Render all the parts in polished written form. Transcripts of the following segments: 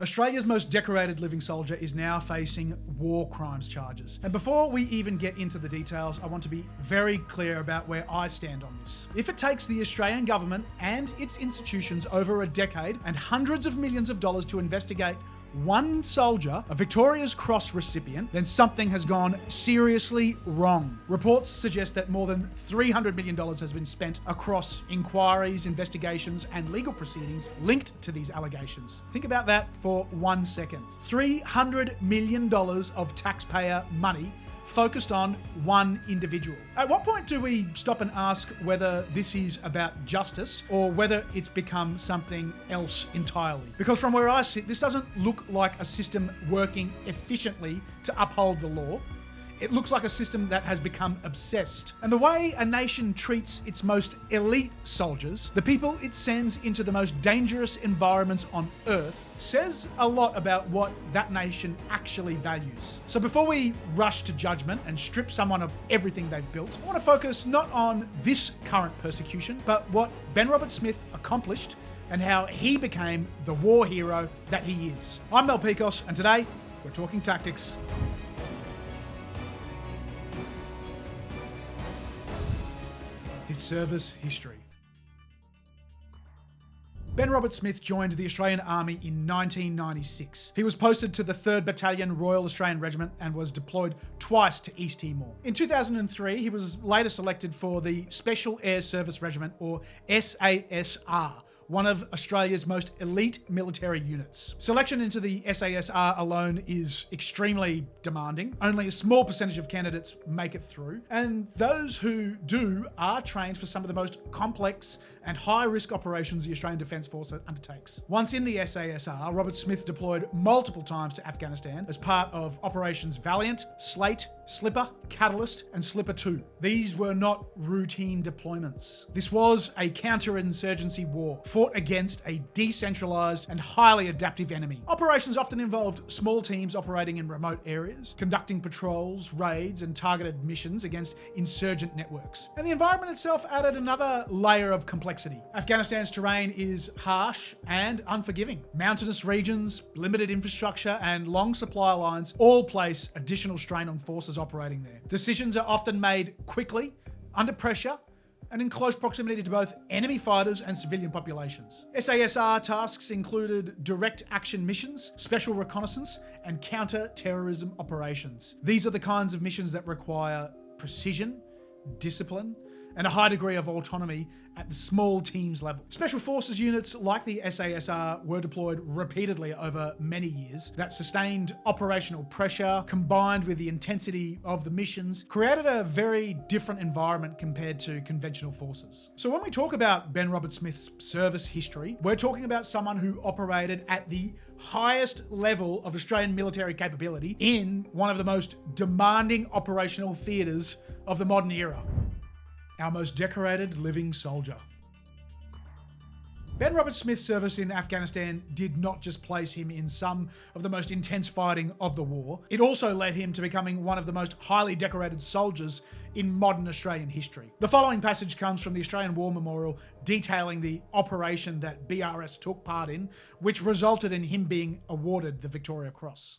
Australia's most decorated living soldier is now facing war crimes charges. And before we even get into the details, I want to be very clear about where I stand on this. If it takes the Australian government and its institutions over a decade and hundreds of millions of dollars to investigate one soldier, a Victoria's Cross recipient, then something has gone seriously wrong. Reports suggest that more than $300 million has been spent across inquiries, investigations, and legal proceedings linked to these allegations. Think about that for 1 second. $300 million of taxpayer money focused on one individual. At what point do we stop and ask whether this is about justice or whether it's become something else entirely? Because from where I sit, this doesn't look like a system working efficiently to uphold the law. It looks like a system that has become obsessed. And the way a nation treats its most elite soldiers, the people it sends into the most dangerous environments on Earth, says a lot about what that nation actually values. So before we rush to judgment and strip someone of everything they've built, I want to focus not on this current persecution, but what Ben Roberts-Smith accomplished and how he became the war hero that he is. I'm Mel Pikos, and today we're talking tactics. His service history. Ben Roberts-Smith joined the Australian Army in 1996. He was posted to the 3rd Battalion Royal Australian Regiment and was deployed twice to East Timor. In 2003, he was later selected for the Special Air Service Regiment, or SASR, one of Australia's most elite military units. Selection into the SASR alone is extremely demanding. Only a small percentage of candidates make it through, and those who do are trained for some of the most complex and high-risk operations the Australian Defence Force undertakes. Once in the SASR, Roberts-Smith deployed multiple times to Afghanistan as part of Operations Valiant, Slate, Slipper, Catalyst, and Slipper 2. These were not routine deployments. This was a counterinsurgency war fought against a decentralized and highly adaptive enemy. Operations often involved small teams operating in remote areas, conducting patrols, raids, and targeted missions against insurgent networks. And the environment itself added another layer of complexity. Afghanistan's terrain is harsh and unforgiving. Mountainous regions, limited infrastructure, and long supply lines all place additional strain on forces operating there. Decisions are often made quickly, under pressure, and in close proximity to both enemy fighters and civilian populations. SASR tasks included direct action missions, special reconnaissance, and counter-terrorism operations. These are the kinds of missions that require precision, discipline, and a high degree of autonomy at the small teams level. Special forces units like the SASR were deployed repeatedly over many years. That sustained operational pressure, combined with the intensity of the missions, created a very different environment compared to conventional forces. So when we talk about Ben Roberts-Smith's service history, we're talking about someone who operated at the highest level of Australian military capability in one of the most demanding operational theatres of the modern era. Our most decorated living soldier. Ben Roberts-Smith's service in Afghanistan did not just place him in some of the most intense fighting of the war, it also led him to becoming one of the most highly decorated soldiers in modern Australian history. The following passage comes from the Australian War Memorial detailing the operation that BRS took part in, which resulted in him being awarded the Victoria Cross.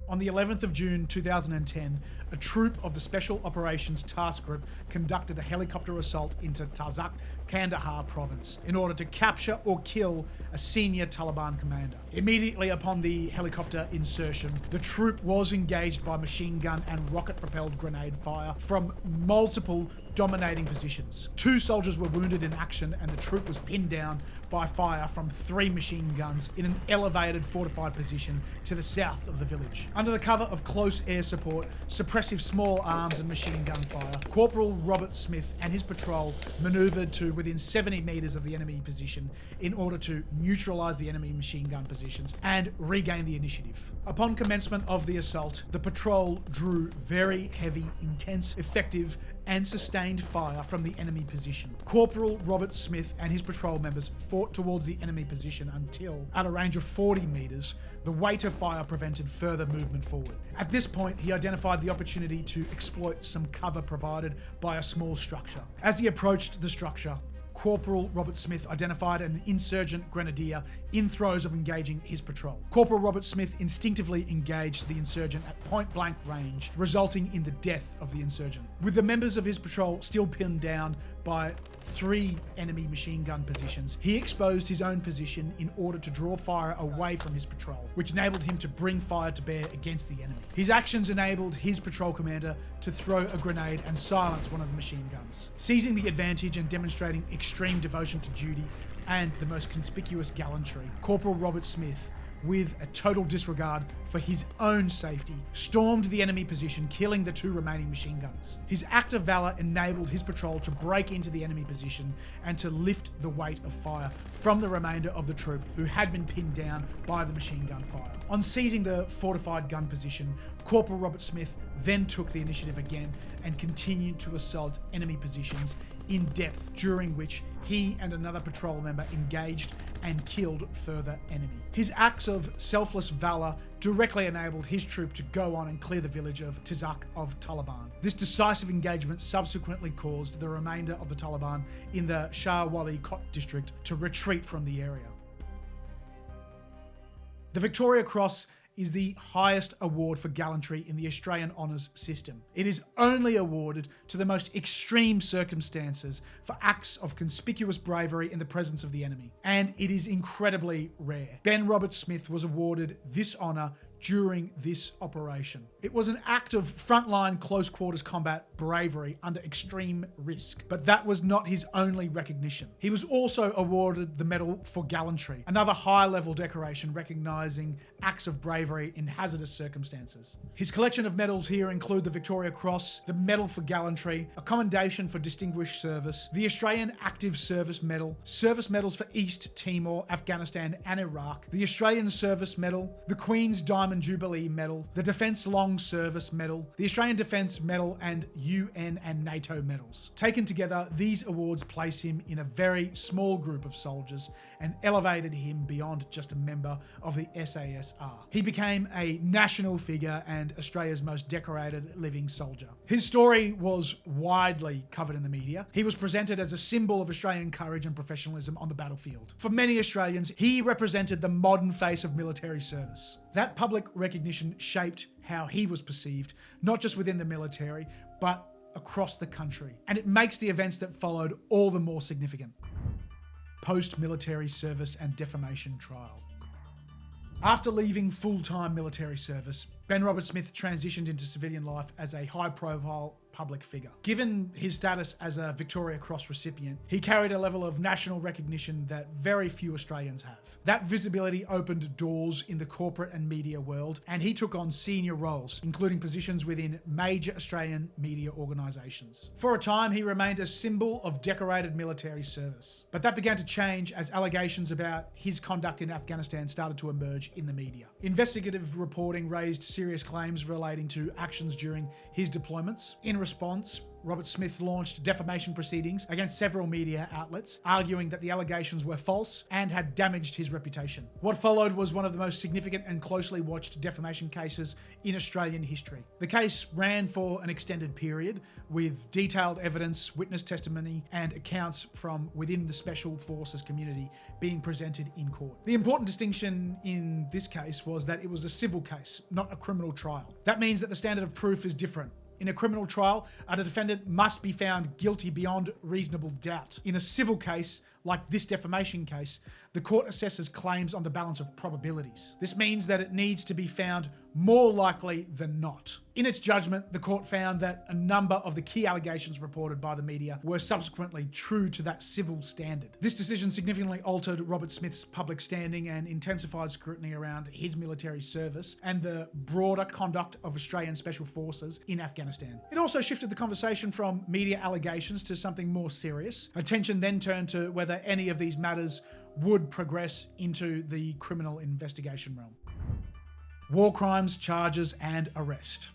On the 11th of June 2010, a troop of the Special Operations Task Group conducted a helicopter assault into Tazak, Kandahar province in order to capture or kill a senior Taliban commander. Immediately upon the helicopter insertion, the troop was engaged by machine gun and rocket-propelled grenade fire from multiple dominating positions. 2 soldiers were wounded in action, and the troop was pinned down by fire from 3 machine guns in an elevated fortified position to the south of the village. Under the cover of close air support, suppressive small arms and machine gun fire, Corporal Roberts-Smith and his patrol manoeuvred to within 70 metres of the enemy position in order to neutralise the enemy machine gun positions and regain the initiative. Upon commencement of the assault, the patrol drew very heavy, intense, effective and sustained fire from the enemy position. Corporal Robert Smith and his patrol members fought towards the enemy position until, at a range of 40 metres, the weight of fire prevented further movement forward. At this point, he identified the opportunity to exploit some cover provided by a small structure. As he approached the structure, Corporal Robert Smith identified an insurgent grenadier in throes of engaging his patrol. Corporal Robert Smith instinctively engaged the insurgent at point-blank range, resulting in the death of the insurgent. With the members of his patrol still pinned down by 3 enemy machine gun positions, he exposed his own position in order to draw fire away from his patrol, which enabled him to bring fire to bear against the enemy. His actions enabled his patrol commander to throw a grenade and silence one of the machine guns. Seizing the advantage and demonstrating extreme devotion to duty and the most conspicuous gallantry, Corporal Robert Smith, with a total disregard for his own safety, stormed the enemy position, killing the 2 remaining machine gunners. His act of valor enabled his patrol to break into the enemy position and to lift the weight of fire from the remainder of the troop who had been pinned down by the machine gun fire. On seizing the fortified gun position, Corporal Robert Smith then took the initiative again and continued to assault enemy positions in depth, during which he and another patrol member engaged and killed further enemy. His acts of selfless valor directly enabled his troop to go on and clear the village of Tizak of Taliban. This decisive engagement subsequently caused the remainder of the Taliban in the Shah Wali Kot district to retreat from the area. The Victoria Cross is the highest award for gallantry in the Australian honours system. It is only awarded to the most extreme circumstances for acts of conspicuous bravery in the presence of the enemy, and it is incredibly rare. Ben Robert Smith was awarded this honour during this operation. It was an act of frontline close quarters combat bravery under extreme risk, but that was not his only recognition. He was also awarded the Medal for Gallantry, another high-level decoration recognising acts of bravery in hazardous circumstances. His collection of medals here include the Victoria Cross, the Medal for Gallantry, a Commendation for Distinguished Service, the Australian Active Service Medal, service medals for East Timor, Afghanistan and Iraq, the Australian Service Medal, the Queen's Diamond Jubilee Medal, the Defence Long Service Medal, the Australian Defence Medal and UN and NATO medals. Taken together, these awards place him in a very small group of soldiers and elevated him beyond just a member of the SASR. He became a national figure and Australia's most decorated living soldier. His story was widely covered in the media. He was presented as a symbol of Australian courage and professionalism on the battlefield. For many Australians, he represented the modern face of military service. That public recognition shaped how he was perceived, not just within the military, but across the country. And it makes the events that followed all the more significant. Post-military service and defamation trial. After leaving full-time military service, Ben Robert Smith transitioned into civilian life as a high-profile public figure. Given his status as a Victoria Cross recipient, he carried a level of national recognition that very few Australians have. That visibility opened doors in the corporate and media world, and he took on senior roles, including positions within major Australian media organisations. For a time, he remained a symbol of decorated military service. But that began to change as allegations about his conduct in Afghanistan started to emerge in the media. Investigative reporting raised serious claims relating to actions during his deployments. In response, Robert Smith launched defamation proceedings against several media outlets, arguing that the allegations were false and had damaged his reputation. What followed was one of the most significant and closely watched defamation cases in Australian history. The case ran for an extended period, with detailed evidence, witness testimony, and accounts from within the Special Forces community being presented in court. The important distinction in this case was that it was a civil case, not a criminal trial. That means that the standard of proof is different. In a criminal trial, a defendant must be found guilty beyond reasonable doubt. In a civil case, like this defamation case, the court assesses claims on the balance of probabilities. This means that it needs to be found more likely than not. In its judgment, the court found that a number of the key allegations reported by the media were subsequently true to that civil standard. This decision significantly altered Robert Smith's public standing and intensified scrutiny around his military service and the broader conduct of Australian Special Forces in Afghanistan. It also shifted the conversation from media allegations to something more serious. Attention then turned to whether any of these matters would progress into the criminal investigation realm. War crimes, charges, and arrest.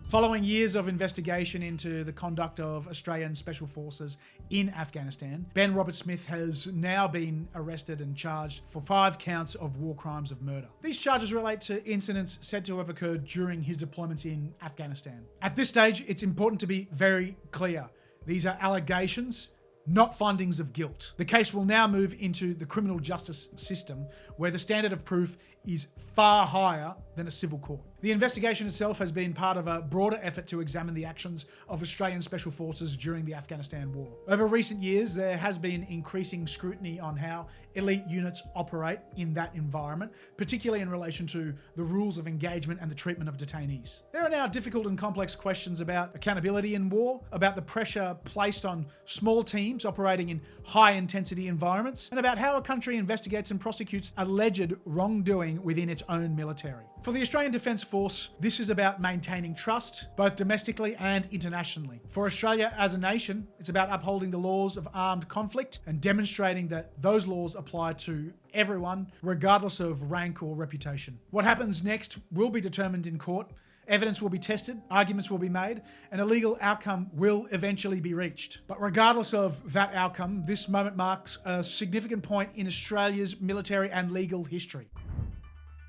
Following years of investigation into the conduct of Australian Special Forces in Afghanistan, Ben Roberts-Smith has now been arrested and charged for 5 counts of war crimes of murder. These charges relate to incidents said to have occurred during his deployments in Afghanistan. At this stage, it's important to be very clear. These are allegations, not findings of guilt. The case will now move into the criminal justice system, where the standard of proof is far higher than a civil court. The investigation itself has been part of a broader effort to examine the actions of Australian Special Forces during the Afghanistan war. Over recent years, there has been increasing scrutiny on how elite units operate in that environment, particularly in relation to the rules of engagement and the treatment of detainees. There are now difficult and complex questions about accountability in war, about the pressure placed on small teams operating in high-intensity environments, and about how a country investigates and prosecutes alleged wrongdoing within its own military. For the Australian Defence Force, this is about maintaining trust, both domestically and internationally. For Australia as a nation, it's about upholding the laws of armed conflict and demonstrating that those laws apply to everyone, regardless of rank or reputation. What happens next will be determined in court. Evidence will be tested, arguments will be made, and a legal outcome will eventually be reached. But regardless of that outcome, this moment marks a significant point in Australia's military and legal history.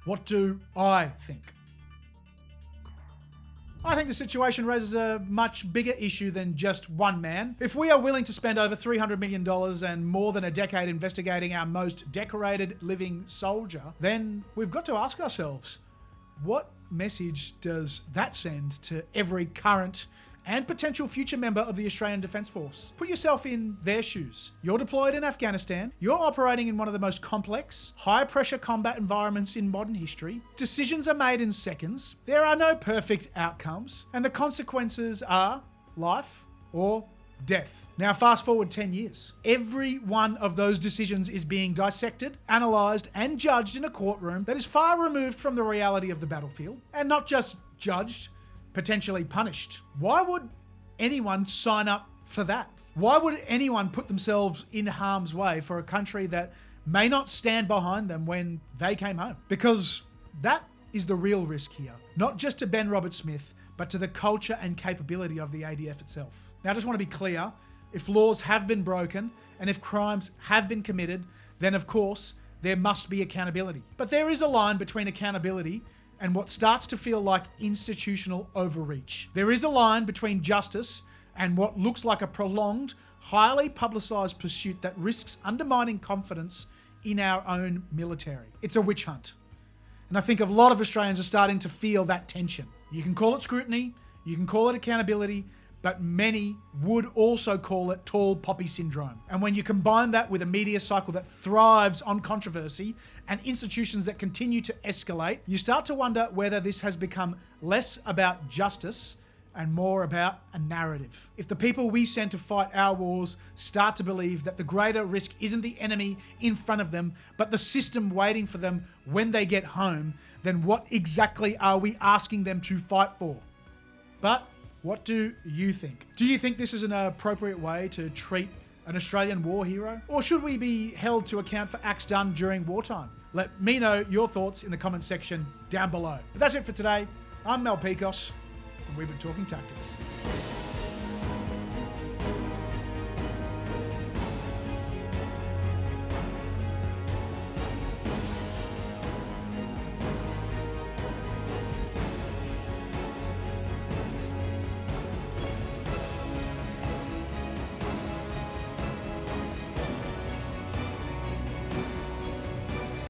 What do I think? I think the situation raises a much bigger issue than just one man. If we are willing to spend over $300 million and more than a decade investigating our most decorated living soldier, then we've got to ask ourselves, what message does that send to every current and potential future member of the Australian Defence Force? Put yourself in their shoes. You're deployed in Afghanistan. You're operating in one of the most complex, high-pressure combat environments in modern history. Decisions are made in seconds. There are no perfect outcomes, and the consequences are life or death. Now, fast forward 10 years. Every one of those decisions is being dissected, analysed, and judged in a courtroom that is far removed from the reality of the battlefield, and not just judged, potentially punished. Why would anyone sign up for that? Why would anyone put themselves in harm's way for a country that may not stand behind them when they came home? Because that is the real risk here. Not just to Ben Roberts-Smith, but to the culture and capability of the ADF itself. Now, I just want to be clear. If laws have been broken and if crimes have been committed, then of course, there must be accountability. But there is a line between accountability and what starts to feel like institutional overreach. There is a line between justice and what looks like a prolonged, highly publicised pursuit that risks undermining confidence in our own military. It's a witch hunt. And I think a lot of Australians are starting to feel that tension. You can call it scrutiny, you can call it accountability, but many would also call it tall poppy syndrome. And when you combine that with a media cycle that thrives on controversy and institutions that continue to escalate, you start to wonder whether this has become less about justice and more about a narrative. If the people we send to fight our wars start to believe that the greater risk isn't the enemy in front of them, but the system waiting for them when they get home, then what exactly are we asking them to fight for? But what do you think? Do you think this is an appropriate way to treat an Australian war hero? Or should we be held to account for acts done during wartime? Let me know your thoughts in the comments section down below. But that's it for today. I'm Mel Pikos, and we've been talking tactics.